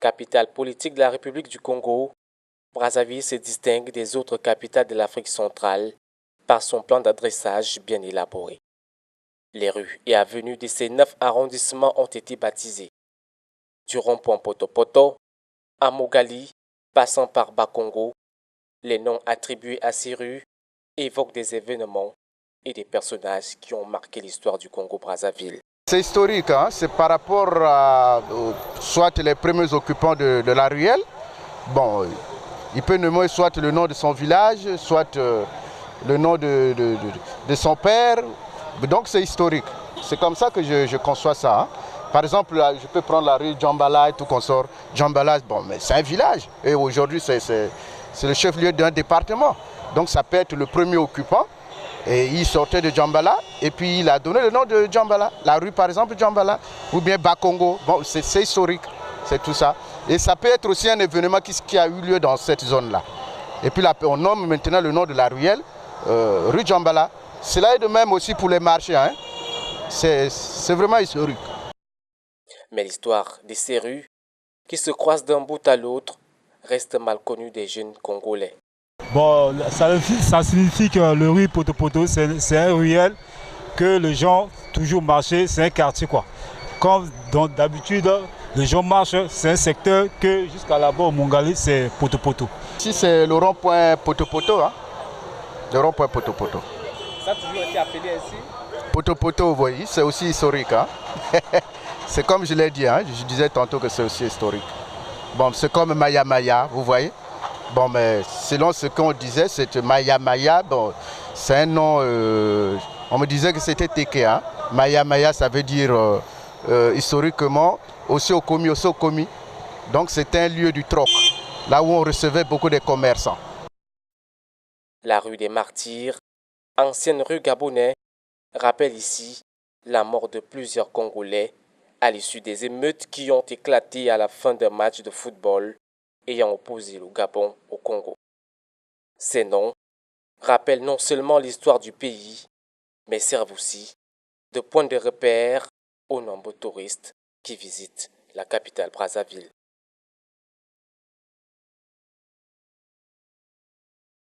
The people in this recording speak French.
Capitale politique de la République du Congo, Brazzaville se distingue des autres capitales de l'Afrique centrale par son plan d'adressage bien élaboré. Les rues et avenues de ces 9 arrondissements ont été baptisées. Du rond-point Poto-Poto à Mogali, passant par Bakongo, les noms attribués à ces rues évoquent des événements et des personnages qui ont marqué l'histoire du Congo-Brazzaville. C'est historique, hein? C'est par rapport à soit les premiers occupants de la ruelle. Bon, il peut nommer soit le nom de son village, soit le nom de son père. Donc c'est historique. C'est comme ça que je conçois ça. Hein? Par exemple, je peux prendre la rue Djambala et tout consort. Djambala, bon, mais c'est un village. Et aujourd'hui, c'est le chef-lieu d'un département. Donc ça peut être le premier occupant. Et il sortait de Djambala et puis il a donné le nom de Djambala. La rue par exemple Djambala ou bien Bakongo. Bon, c'est historique, c'est tout ça. Et ça peut être aussi un événement qui a eu lieu dans cette zone-là. Et puis là, on nomme maintenant le nom de la ruelle, rue Djambala. Cela est de même aussi pour les marchés. Hein. C'est vraiment historique. Mais l'histoire de ces rues, qui se croisent d'un bout à l'autre, reste mal connue des jeunes Congolais. Bon, ça signifie que le rue Poto-Poto, c'est un ruelle que les gens toujours marchaient, c'est un quartier quoi. Comme d'habitude, les gens marchent, c'est un secteur que jusqu'à là-bas au Mongali, c'est Poto-Poto. Ici, c'est le rond-point Poto-Poto. Hein? Le rond-point Poto-Poto. Ça a toujours été appelé ainsi? Poto-Poto, vous voyez, c'est aussi historique. Hein? C'est comme je l'ai dit, hein? Je disais tantôt que c'est aussi historique. Bon, c'est comme Maya Maya, vous voyez. Bon, mais selon ce qu'on disait, c'est Maya Maya. Bon, c'est un nom, on me disait que c'était Teke. Hein? Maya Maya, ça veut dire historiquement Osseo-Komi, Osseo-Komi. Donc c'était un lieu du troc, là où on recevait beaucoup de commerçants. La rue des Martyrs, ancienne rue Gabonais, rappelle ici la mort de plusieurs Congolais à l'issue des émeutes qui ont éclaté à la fin d'un match de football ayant opposé le Gabon au Congo. Ces noms rappellent non seulement l'histoire du pays, mais servent aussi de point de repère aux nombreux touristes qui visitent la capitale Brazzaville.